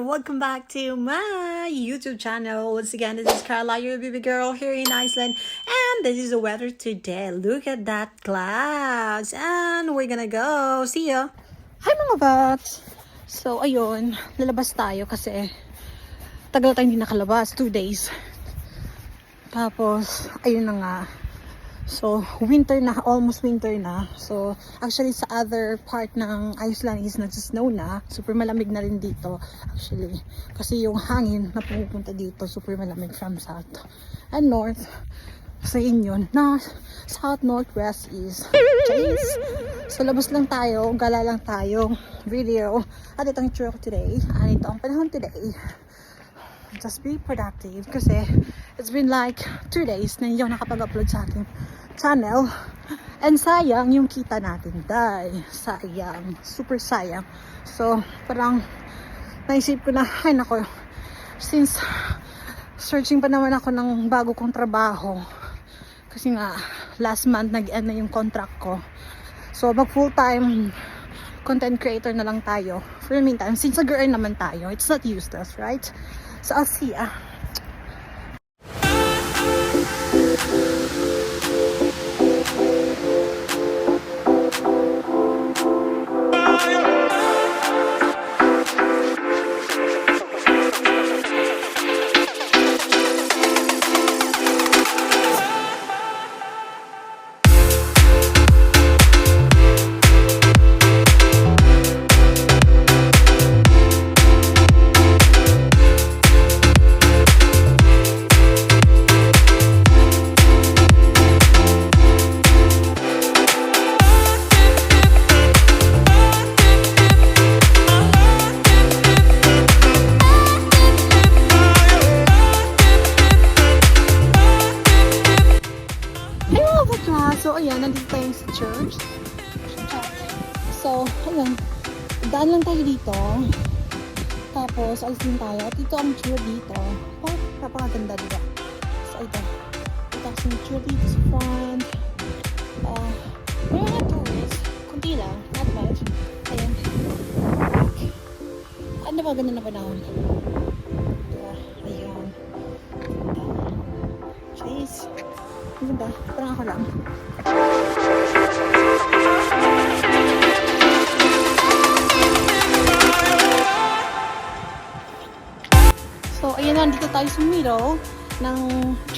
welcome back to my YouTube channel. Once again, this is Carla, your baby girl here in Iceland, and this is the weather today. Look at that clouds, and we're gonna go. See ya! Hi mga bats! So, ayun, lalabas tayo kasi tagal tayong hindi nakalabas, 2 days. Tapos, ayun na nga. So, winter na, almost winter na. So, actually sa other part ng Iceland is nagsisnow na. Super malamig na rin dito. Actually, kasi yung hangin na pumupunta dito, super malamig from south and north. Sa inyo, north, south, northwest is Chase. So, labas lang tayo, gala lang tayo, video. At ito ang truck today. At ito ang panahon today. Just be productive kasi it's been like 2 days na hindi ako nakapag-upload sa aking channel, and sayang yung kita natin, sayang, super sayang. So parang naisip ko na, ay nako, since searching pa naman ako ng bago kong trabaho kasi nga last month nag-end na yung contract ko, so mag full time content creator na lang tayo for the meantime, since nag-earn naman tayo, it's not useless, right? So I'll see ya. So, ayan, nandito tayo sa church. So, ayan, daan lang tayo dito. Tapos, alis din tayo. At ito ang church dito. Oh, napakaganda dito. So, ito. Ito ang church dito sa front. May mga tourists. Kunti lang, not much. Ayan. Ano ba, ganda na panahon? Ayan. Jeez. Ano ba? Parang ako lang. So, ayan na, dito tayo sa middle ng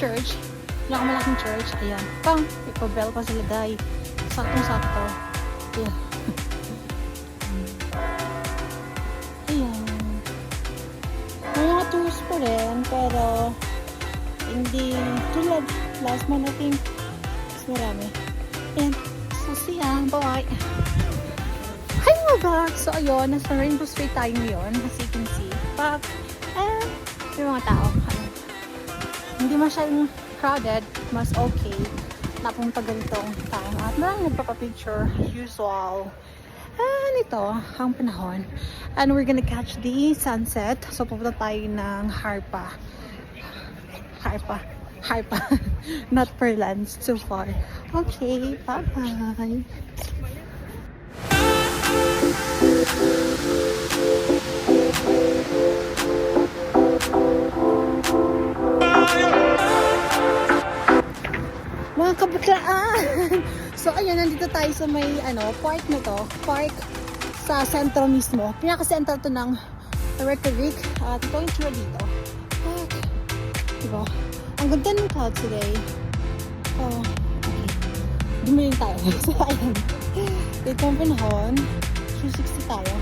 church. Malaking church. Ayan. Pang, ipabel pa sila guys. Saktong-sakto. Ayan. Ayan. May mga tours pa rin, pero hindi tulad last month, I think. Mas marami. Ayan. So, see ya. Bye! Hi mga bags! So, ayun. Nasa Rainbow Street tayo ngayon. As you can see. Back. And, yung mga tao. Hindi masyadong crowded. Mas okay. Napunta ganitong time. At marang nagpapapicture. Usual. And ito, ang panahon. And we're gonna catch the sunset. So, pupunta tayo ng Harpa. Not Perlands, too far. Okay, bye-bye. Mga kabuklaan! So, ayun, nandito tayo sa may, park na to. Park sa sentro mismo. Pinaka-sentro to ng Reykjavik. At ito yung tsura dito. Diba? Ang ganda ng clouds today. Oh, okay. Dumiling tayo. So, ayan. Ito ang panahon. 360 tayo.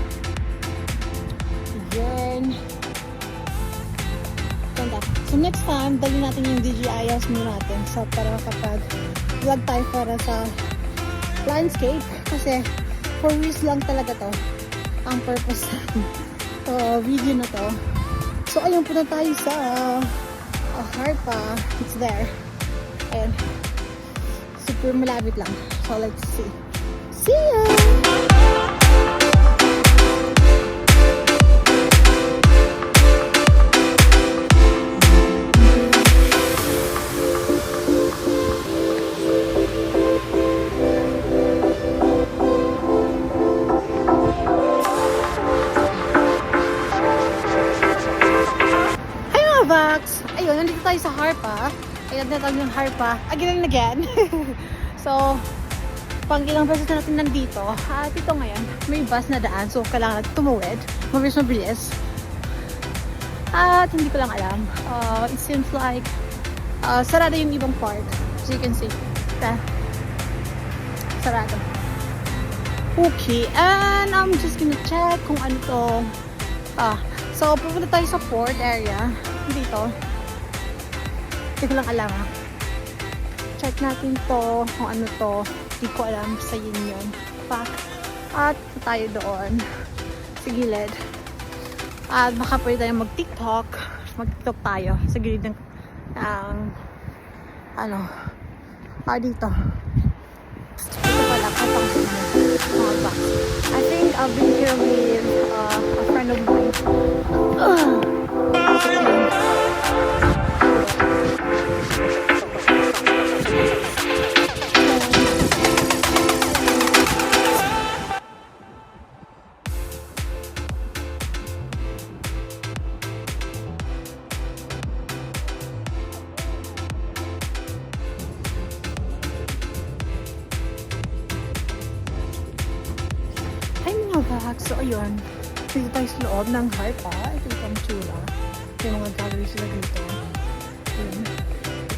Ayan. Ganda. So, next time, dali natin yung DJI muna natin. So, para kapag vlog tayo para sa landscape. Kasi, for views lang talaga to. Ang purpose ng video na to. So, ayun, punta tayo sa Harpa. It's there. And super malapit lang. So let's see. See ya! tayo sa Harpa. Kaya natawag yung Harpa. Again and again. So, pang ilang beses na natin nandito. At ito ngayon, may bus na daan. So, kailangan natin tumawid. Mabilis. At hindi ko lang alam. It seems like sarado yung ibang part. As you can see. Sarado. Okay. And I'm just gonna check kung ano to. So, pupunta tayo sa port area. Dito. Hindi ko lang alam Check natin to. Kung ano to. Hindi ko alam sa yun. At tayo doon. Sa gilid. At baka pwede tayong mag-TikTok. Mag-TikTok tayo. Sa gilid ng dito. Ito pala. Kapang I think I've been here with a friend of mine. So, ayun. Dito tayo sa loob ng Harpa. Ito yung tsura. Yung mga gallery sila dito. Ayun.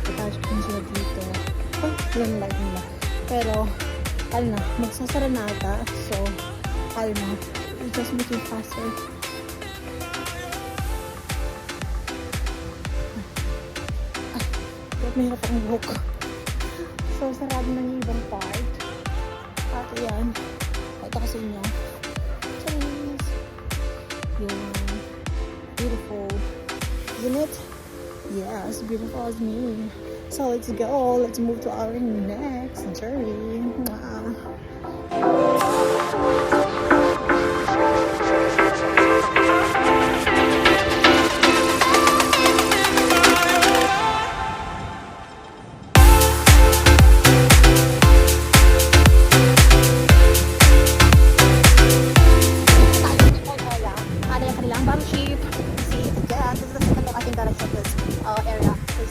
Attached din sila dito. Yun light nila. Pero, magsasara na ata. So, it's just making faster. Mahirap akong buhok. So, sarado na yung ibang part. At ayan. Ito kasi inyo. Beautiful, isn't it? Yes, beautiful as me. So let's go. Let's move to our next journey.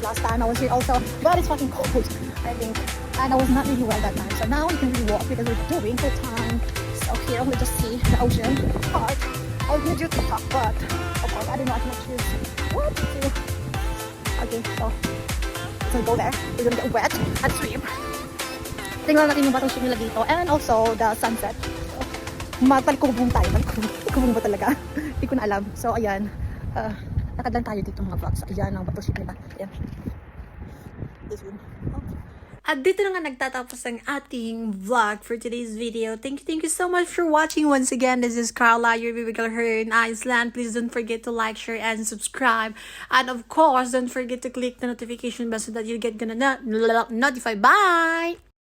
Last time I was here also, but it's fucking cold, I think, and I was not really well that time. So now we can really walk because we're doing good time. So here we just see the ocean part. I was gonna do TikTok, but of course I didn't know I can choose what to do. Okay, so let's go there. We're gonna get wet and swim. Tingnan natin yung battleship nila dito, and also the sunset. So, talikubong tayo. Talikubong ba talaga? Hindi ko na alam. So ayan. Lakad lang tayo dito mga vlogs. Ayan ang battleship nila. Ayan. This one. Okay. At dito na nga nagtatapos ang ating vlog for today's video. Thank you so much for watching. Once again, this is Carla, your baby girl here in Iceland. Please don't forget to like, share, and subscribe. And of course, don't forget to click the notification bell so that you get gonna notify. Bye!